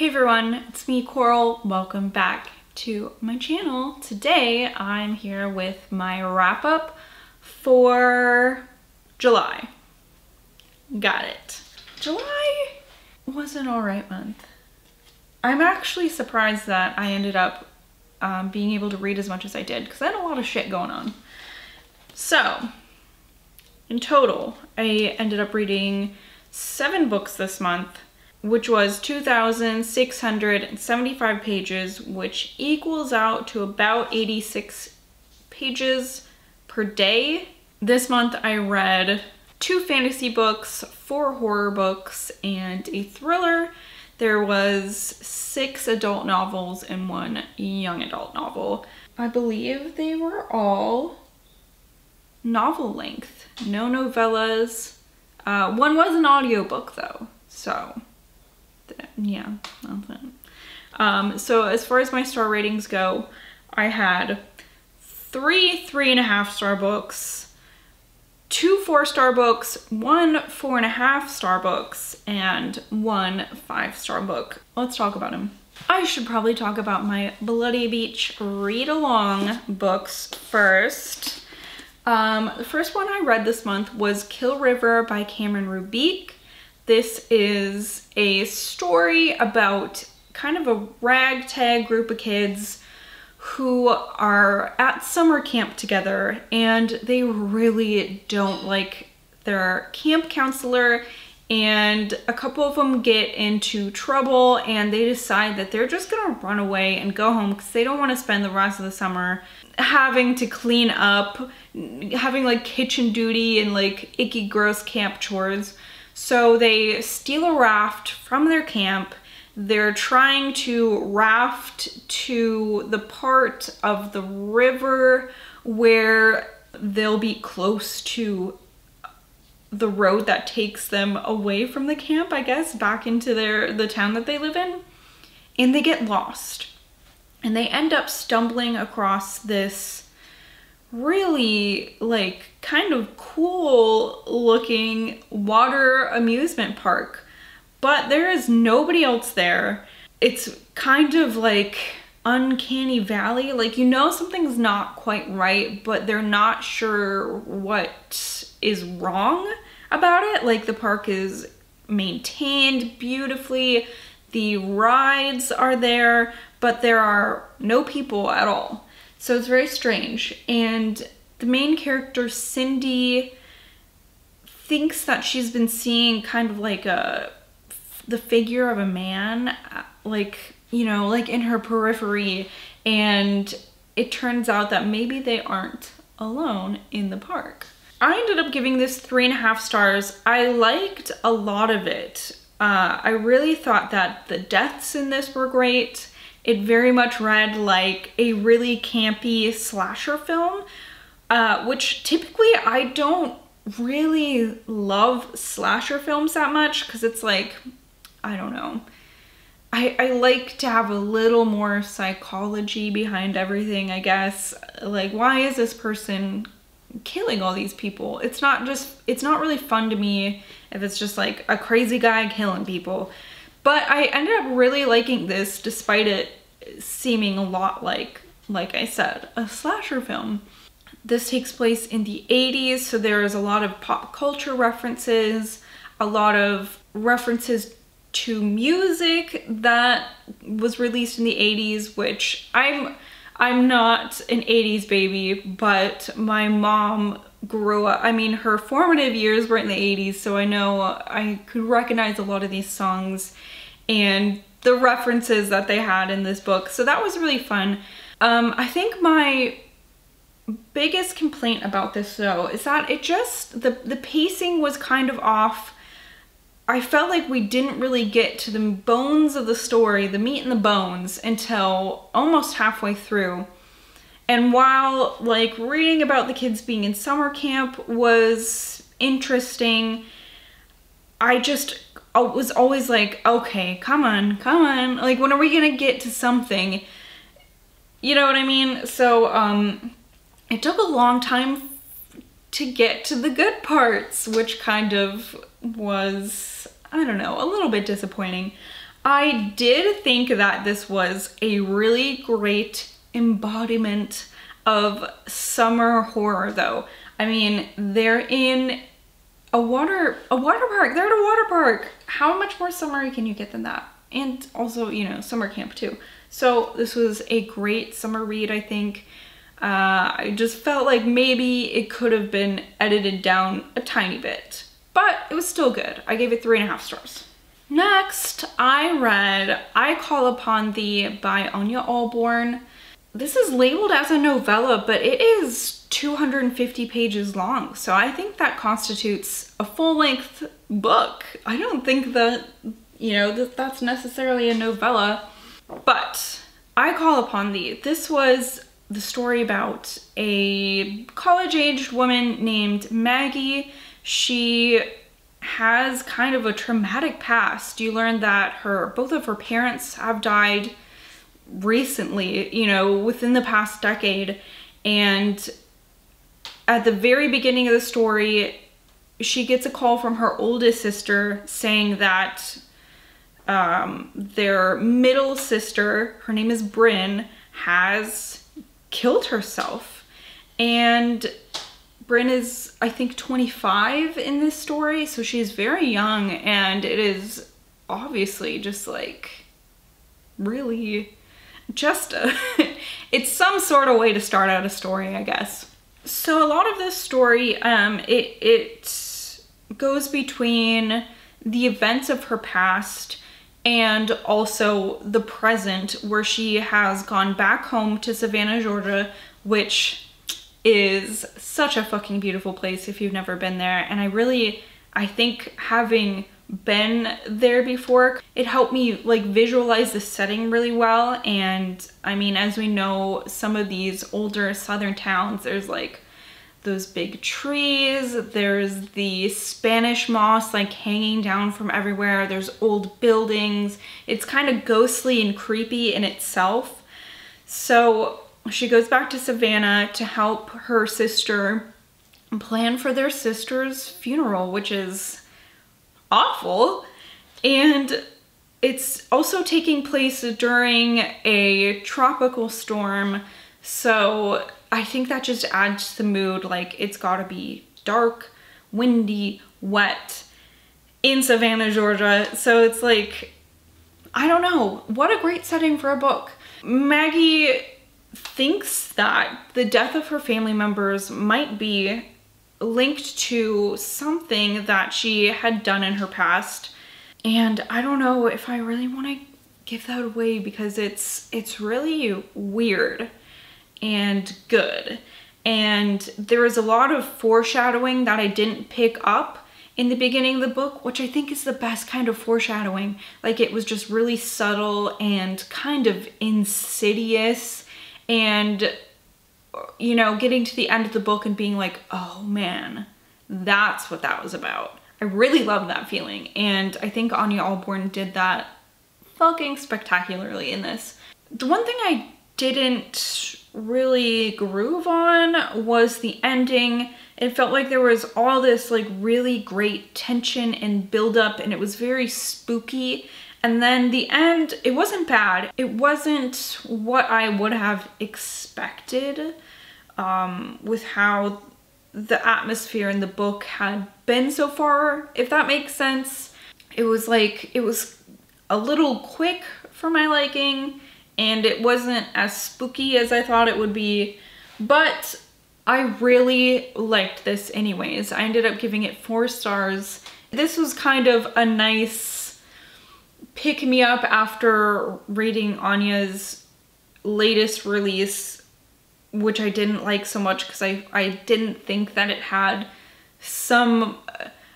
Hey everyone, it's me, Coral. Welcome back to my channel. Today I'm here with my wrap up for July. Got it. July was an alright month. I'm actually surprised that I ended up being able to read as much as I did because I had a lot of shit going on. So, in total, I ended up reading 7 books this month, which was 2,675 pages, which equals out to about 86 pages per day. This month I read 2 fantasy books, 4 horror books, and a thriller. There was 6 adult novels and 1 young adult novel. I believe they were all novel length, no novellas. One was an audiobook though, so yeah, that's it. So as far as my star ratings go, I had 3 3.5-star books, 2 4-star books, 1 4.5-star books, and 1 5-star book. Let's talk about them. I should probably talk about my Bloody Beach read-along books first. The first one I read this month was Kill River by Cameron Roubique. This is a story about kind of a ragtag group of kids who are at summer camp together, and they really don't like their camp counselor, and a couple of them get into trouble and they decide that they're just gonna run away and go home because they don't want to spend the rest of the summer having to clean up, having like kitchen duty and like icky gross camp chores. So they steal a raft from their camp. They're trying to raft to the part of the river where they'll be close to the road that takes them away from the camp, I guess, back into the town that they live in. And they get lost. And they end up stumbling across this really like kind of cool looking water amusement park, but there is nobody else there. It's kind of like uncanny valley, like you know something's not quite right, but they're not sure what is wrong about it. Like the park is maintained beautifully, the rides are there, but there are no people at all. So it's very strange. And the main character, Cindy, thinks that she's been seeing kind of like the figure of a man, like, you know, like in her periphery. And it turns out that maybe they aren't alone in the park. I ended up giving this 3.5 stars. I liked a lot of it. I really thought that the deaths in this were great. It very much read like a really campy slasher film, which typically I don't really love slasher films that much because it's like, I don't know. I like to have a little more psychology behind everything, I guess. Like, why is this person killing all these people? It's not really fun to me if it's just like a crazy guy killing people. But I ended up really liking this despite it seeming a lot like I said, a slasher film. This takes place in the 80s, so there's a lot of pop culture references, a lot of references to music that was released in the 80s, which I'm not an 80s baby, but my mom grew up, I mean, her formative years were in the 80s, so I know I could recognize a lot of these songs and the references that they had in this book. So that was really fun. I think my biggest complaint about this though is that it just, the pacing was kind of off. I felt like we didn't really get to the bones of the story, the meat and the bones, until almost halfway through. And while like reading about the kids being in summer camp was interesting, I was always like, okay, come on, like when are we gonna get to something? You know what I mean? So it took a long time to get to the good parts, which kind of was, I don't know, a little bit disappointing. I did think that this was a really great embodiment of summer horror though. I mean, they're in a water park. They're at a water park. How much more summery can you get than that? And also, you know, summer camp too. So this was a great summer read, I think. I just felt like maybe it could have been edited down a tiny bit, but it was still good. I gave it 3.5 stars. Next, I read I Call Upon Thee by Ania Ahlborn. This is labeled as a novella, but it is 250 pages long, so I think that constitutes a full-length book. I don't think that, you know, that's necessarily a novella, but I Call Upon Thee. This was the story about a college-aged woman named Maggie. She has kind of a traumatic past. You learn that both of her parents have died recently, you know, within the past decade. And at the very beginning of the story, she gets a call from her oldest sister saying that their middle sister, her name is Bryn, has killed herself. And Bryn is, I think, 25 in this story, so she's very young, and it is obviously just like really just it's some sort of way to start out a story, I guess. So a lot of this story, it goes between the events of her past and also the present, where she has gone back home to Savannah, Georgia, which is such a fucking beautiful place if you've never been there. And I think having been there before, it helped me like visualize the setting really well. And I mean, as we know, some of these older southern towns, there's like those big trees, there's the Spanish moss like hanging down from everywhere, there's old buildings. It's kind of ghostly and creepy in itself. So she goes back to Savannah to help her sister plan for their sister's funeral, which is awful. And it's also taking place during a tropical storm, so I think that just adds to the mood. Like, it's gotta be dark, windy, wet in Savannah, Georgia. So it's like, I don't know, what a great setting for a book. Maggie thinks that the death of her family members might be linked to something that she had done in her past. And I don't know if I really want to give that away, because it's really weird and good. And there is a lot of foreshadowing that I didn't pick up in the beginning of the book, which I think is the best kind of foreshadowing. Like, it was just really subtle and kind of insidious, and you know, getting to the end of the book and being like, oh man, that's what that was about. I really love that feeling, and I think Ania Ahlborn did that fucking spectacularly in this. The one thing I didn't really groove on was the ending. It felt like there was all this like really great tension and buildup, and it was very spooky. And then the end, it wasn't bad. It wasn't what I would have expected with how the atmosphere in the book had been so far, if that makes sense. It was like, it was a little quick for my liking, and it wasn't as spooky as I thought it would be, but I really liked this anyways. I ended up giving it 4 stars. This was kind of a nice pick-me-up after reading Ania's latest release, which I didn't like so much because I didn't think that it had some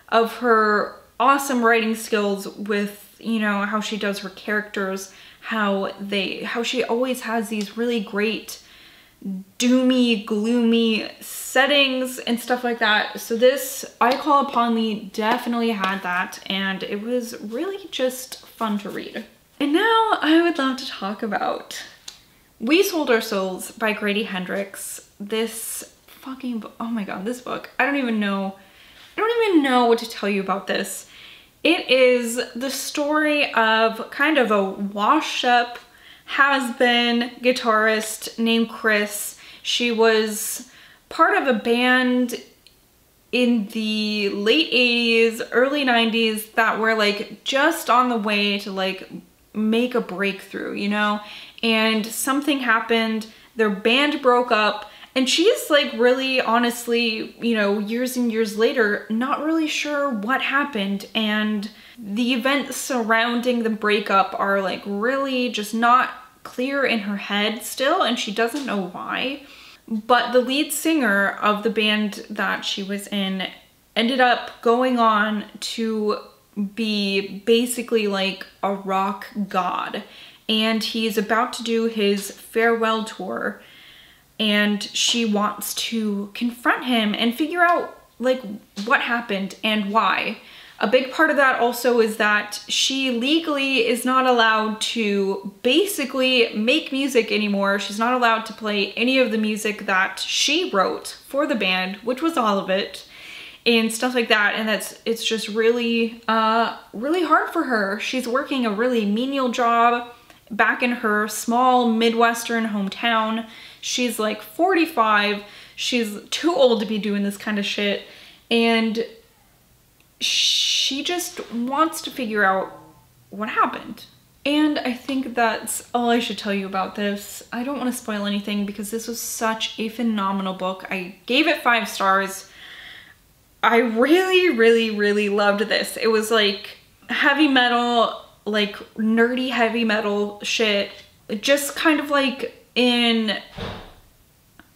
of her awesome writing skills with, you know, how she does her characters, how she always has these really great doomy, gloomy settings and stuff like that. So this, I Call Upon Thee, definitely had that, and it was really just fun to read. And now I would love to talk about We Sold Our Souls by Grady Hendrix. This fucking book, oh my god, this book, I don't even know what to tell you about this. It is the story of kind of a washed up has-been guitarist named Chris. She was part of a band in the late 80s, early 90s that were like just on the way to like make a breakthrough, you know? And something happened, their band broke up, and she's like really honestly, you know, years and years later, not really sure what happened. And the events surrounding the breakup are like really just not clear in her head still, and she doesn't know why. But the lead singer of the band that she was in ended up going on to be basically like a rock god. And he's about to do his farewell tour, and she wants to confront him and figure out like what happened and why. A big part of that also is that she legally is not allowed to basically make music anymore. She's not allowed to play any of the music that she wrote for the band, which was all of it, and stuff like that. And it's just really, really hard for her. She's working a really menial job back in her small Midwestern hometown. She's like 45. She's too old to be doing this kind of shit. And she just wants to figure out what happened. And I think that's all I should tell you about this. I don't want to spoil anything because this was such a phenomenal book. I gave it 5 stars. I really, really, really loved this. It was like heavy metal, like nerdy heavy metal shit. Just kind of like in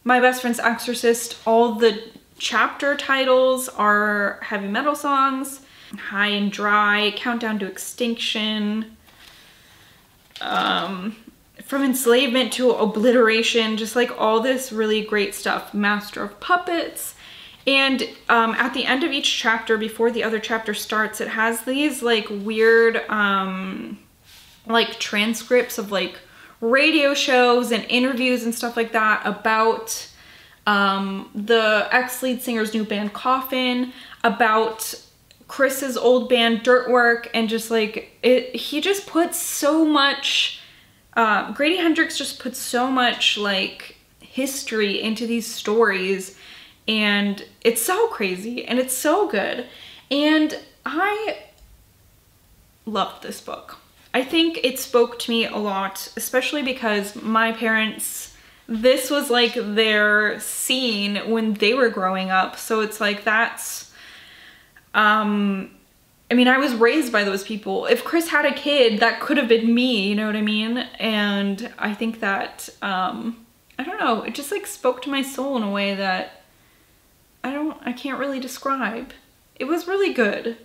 My Best Friend's Exorcist, all the chapter titles are heavy metal songs. High and Dry, Countdown to Extinction, From Enslavement to Obliteration, just like all this really great stuff. Master of Puppets. And at the end of each chapter, before the other chapter starts, it has these like weird like transcripts of like radio shows and interviews and stuff like that about the ex-lead singer's new band Coffin, about Chris's old band Dirtwork, and just like he just puts so much, Grady Hendrix just puts so much like history into these stories, and it's so crazy and it's so good. And I loved this book. I think it spoke to me a lot, especially because my parents, this was like their scene when they were growing up. So it's like that's, I mean, I was raised by those people. If Chris had a kid, that could have been me, you know what I mean? And I think that, I don't know, it just like spoke to my soul in a way that I can't really describe. It was really good.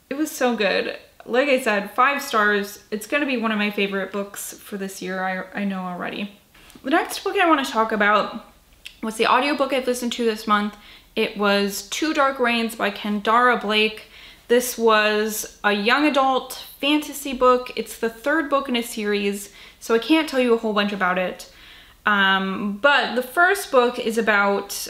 It was so good. Like I said, 5 stars. It's gonna be one of my favorite books for this year, I know already. The next book I want to talk about was the audiobook I've listened to this month. It was Two Dark Reigns by Kendare Blake. This was a young adult fantasy book. It's the 3rd book in a series, so I can't tell you a whole bunch about it. But the first book is about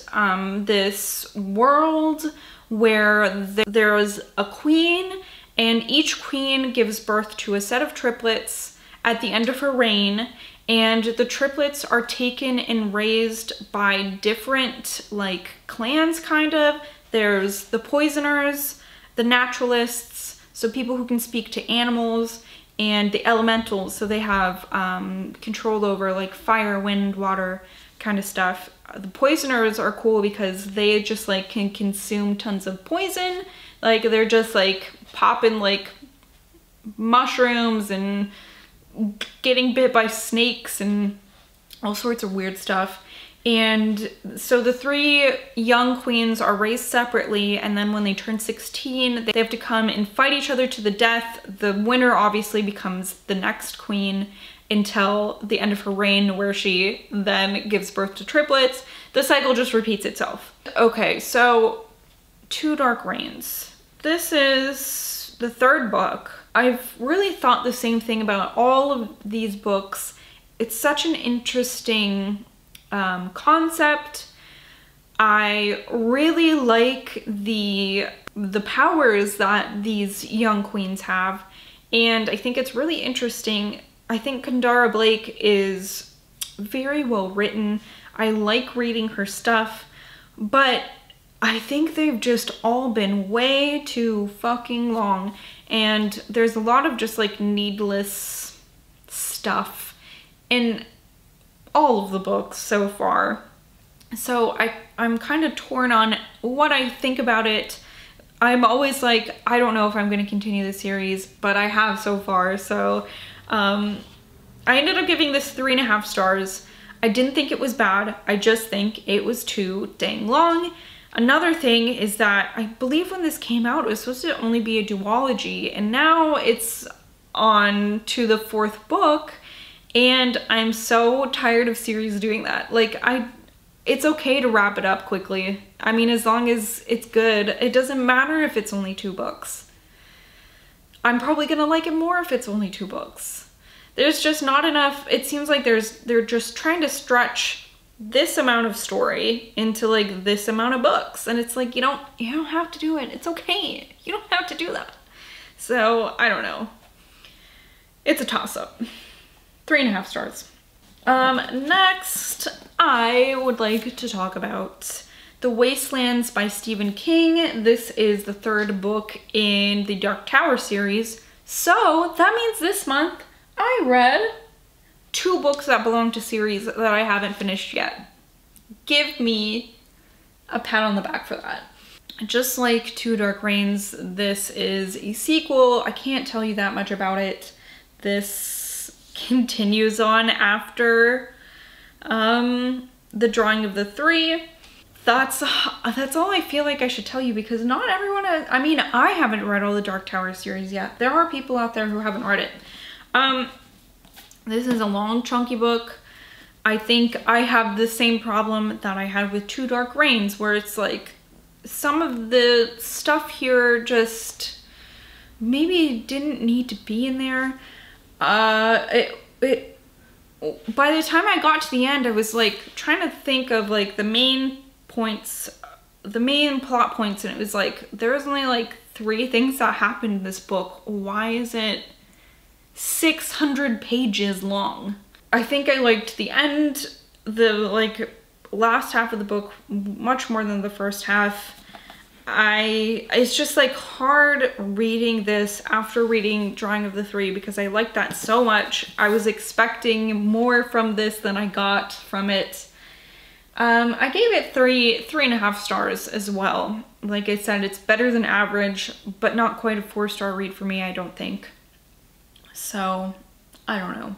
this world where there's a queen, and each queen gives birth to a set of triplets at the end of her reign. And the triplets are taken and raised by different like clans kind of. There's the poisoners, the naturalists, so people who can speak to animals, and the elementals, so they have control over like fire, wind, water kind of stuff. The poisoners are cool because they just like can consume tons of poison. Like they're just like popping like mushrooms and getting bit by snakes and all sorts of weird stuff. And so the 3 young queens are raised separately, and then when they turn 16, they have to come and fight each other to the death. The winner obviously becomes the next queen until the end of her reign, where she then gives birth to triplets. The cycle just repeats itself. Okay, so Two Dark Reigns. This is the 3rd book. I've really thought the same thing about all of these books. It's such an interesting concept. I really like the the powers that these young queens have. And I think it's really interesting. I think Kendare Blake is very well written. I like reading her stuff, but I think they've just all been way too fucking long. And there's a lot of just like needless stuff in all of the books so far. So I'm kind of torn on what I think about it. I'm always like, I don't know if I'm going to continue the series, but I have so far. So I ended up giving this 3.5 stars. I didn't think it was bad. I just think it was too dang long. Another thing is that I believe when this came out, it was supposed to only be a duology, and now it's on to the 4th book, and I'm so tired of series doing that. Like, it's okay to wrap it up quickly. I mean, as long as it's good, it doesn't matter if it's only 2 books. I'm probably gonna like it more if it's only 2 books. There's just not enough. It seems like they're just trying to stretch this amount of story into like this amount of books, and it's like, you don't have to do it. It's okay. You don't have to do that. So I don't know. It's a toss-up. 3.5 stars. Next, I would like to talk about The Wastelands by Stephen King. This is the 3rd book in the Dark Tower series. So that means this month I read 2 books that belong to series that I haven't finished yet. Give me a pat on the back for that. Just like Two Dark Reigns, this is a sequel. I can't tell you that much about it. This continues on after the Drawing of the Three. That's all I feel like I should tell you, because not everyone has, I mean, I haven't read all the Dark Tower series yet. There are people out there who haven't read it. This is a long, chunky book. I think I have the same problem that I had with Two Dark Reigns, where it's like some of the stuff here just maybe didn't need to be in there. By the time I got to the end, I was like trying to think of like the main points, the main plot points, and it was like there was only like 3 things that happened in this book. Why is it 600 pages long? I think I liked the end, the like last half of the book much more than the first half. It's just like hard reading this after reading Drawing of the Three, because I liked that so much. I was expecting more from this than I got from it. I gave it 3.5 stars as well. Like I said, it's better than average, but not quite a 4-star read for me, I don't think. So, I don't know.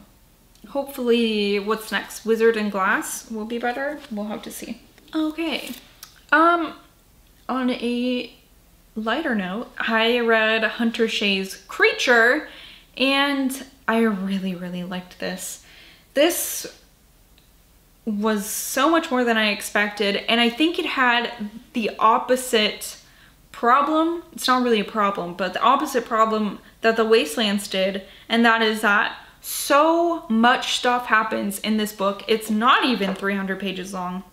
Hopefully, what's next? Wizard and Glass will be better. We'll have to see. Okay. On a lighter note, I read Hunter Shea's Creature, and I really, really liked this. This was so much more than I expected, and I think it had the opposite problem. It's not really a problem, but the opposite problem that the Wastelands did, and that is that so much stuff happens in this book. It's not even 300 pages long.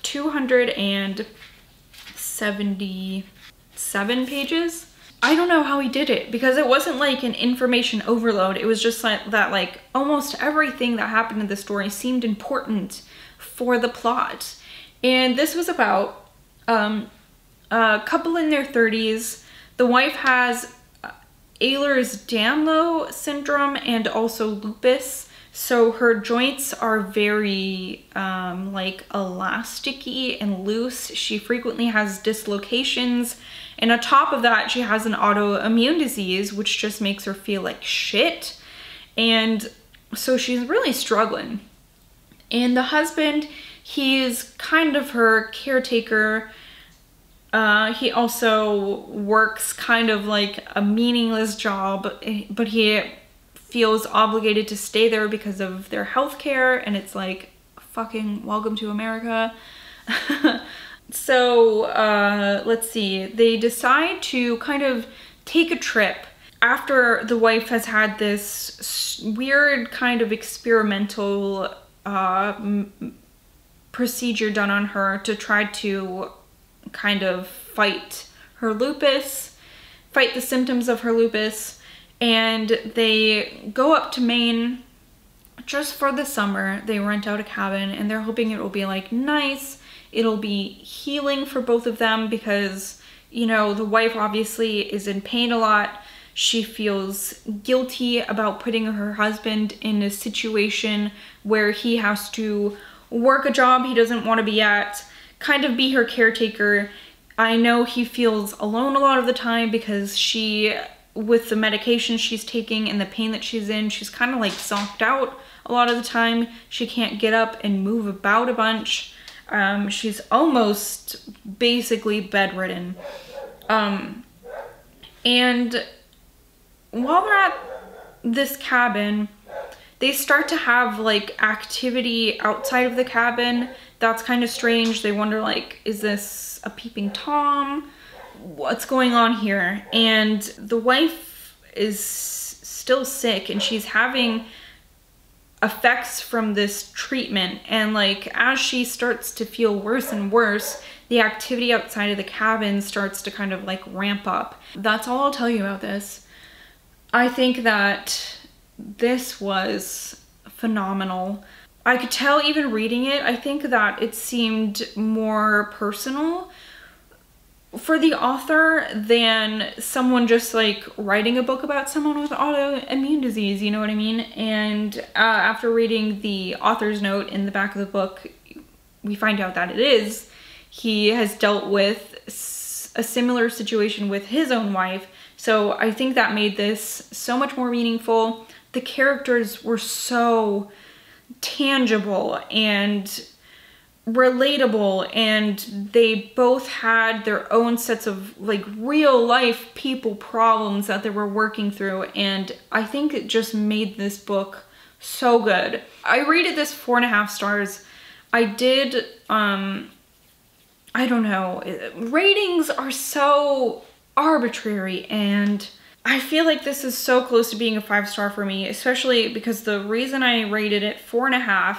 277 pages. I don't know how he did it, because it wasn't like an information overload. It was just like that, like almost everything that happened in the story seemed important for the plot. And this was about a couple in their 30s. The wife has Ehlers-Danlos syndrome and also lupus. So her joints are very like elasticy and loose. She frequently has dislocations. And on top of that, she has an autoimmune disease, which just makes her feel like shit. And so she's really struggling. And the husband, he's kind of her caretaker. He also works kind of like a meaningless job, but he feels obligated to stay there because of their health care, and it's like, fucking welcome to America. So, let's see, they decide to kind of take a trip after the wife has had this weird kind of experimental procedure done on her to try to kind of fight her lupus, fight the symptoms of her lupus, and they go up to Maine just for the summer. They rent out a cabin and they're hoping it will be like nice. It'll be healing for both of them because, you know, the wife obviously is in pain a lot. She feels guilty about putting her husband in a situation where he has to work a job he doesn't want to be at, kind of be her caretaker. I know he feels alone a lot of the time because she, with the medication she's taking and the pain that she's in, she's kind of like zonked out a lot of the time. She can't get up and move about a bunch. She's almost basically bedridden. And while they're at this cabin, they start to have like activity outside of the cabin that's kind of strange. They wonder like, is this a peeping Tom? What's going on here? And the wife is still sick and she's having effects from this treatment, and like as she starts to feel worse and worse, the activity outside of the cabin starts to kind of like ramp up. That's all I'll tell you about this. I think that this was phenomenal. I could tell even reading it, I think that it seemed more personal for the author than someone just like writing a book about someone with autoimmune disease, you know what I mean? And after reading the author's note in the back of the book, we find out that it is. He has dealt with a similar situation with his own wife. So I think that made this so much more meaningful. The characters were so tangible and relatable, and they both had their own sets of like real life people problems that they were working through, and I think it just made this book so good. I rated this 4.5 stars. I did, I don't know, ratings are so arbitrary, and I feel like this is so close to being a 5-star for me, especially because the reason I rated it 4.5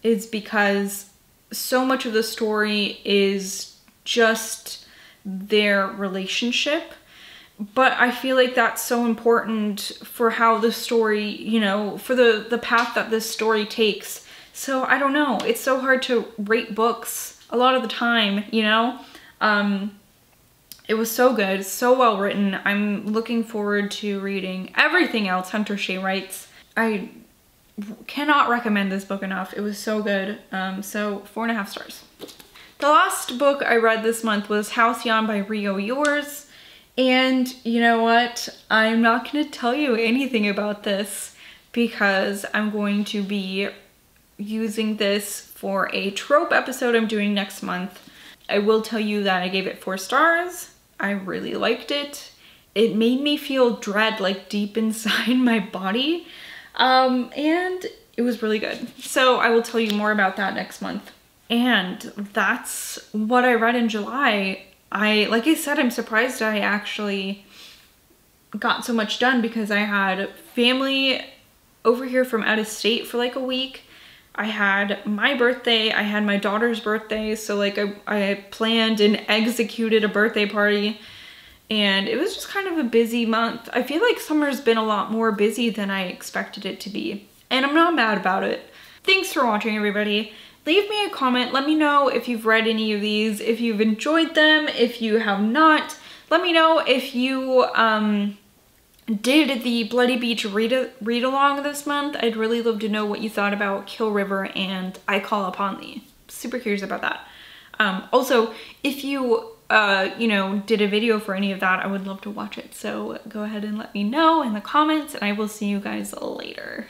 is because so much of the story is just their relationship, but I feel like that's so important for how the story, you know, for the path that this story takes. So I don't know, it's so hard to rate books a lot of the time, you know? It was so good, so well written. I'm looking forward to reading everything else Hunter Shea writes. I cannot recommend this book enough. It was so good. So 4.5 stars. The last book I read this month was Halcyon by Rio Youers. And you know what? I'm not going to tell you anything about this because I'm going to be using this for a trope episode I'm doing next month. I will tell you that I gave it 4 stars. I really liked it. It made me feel dread like deep inside my body. And it was really good. So I will tell you more about that next month. And that's what I read in July. Like I said, I'm surprised I actually got so much done because I had family over here from out of state for like a week. I had my birthday, I had my daughter's birthday, so like I planned and executed a birthday party, and it was just kind of a busy month. I feel like summer's been a lot more busy than I expected it to be, and I'm not mad about it. Thanks for watching, everybody. Leave me a comment, let me know if you've read any of these, if you've enjoyed them, if you have not. Let me know if you did the Bloody Beach read-along this month. I'd really love to know what you thought about Kill River and I Call Upon Thee. Super curious about that. Also, if you, you know, did a video for any of that, I would love to watch it. So go ahead and let me know in the comments, and I will see you guys later.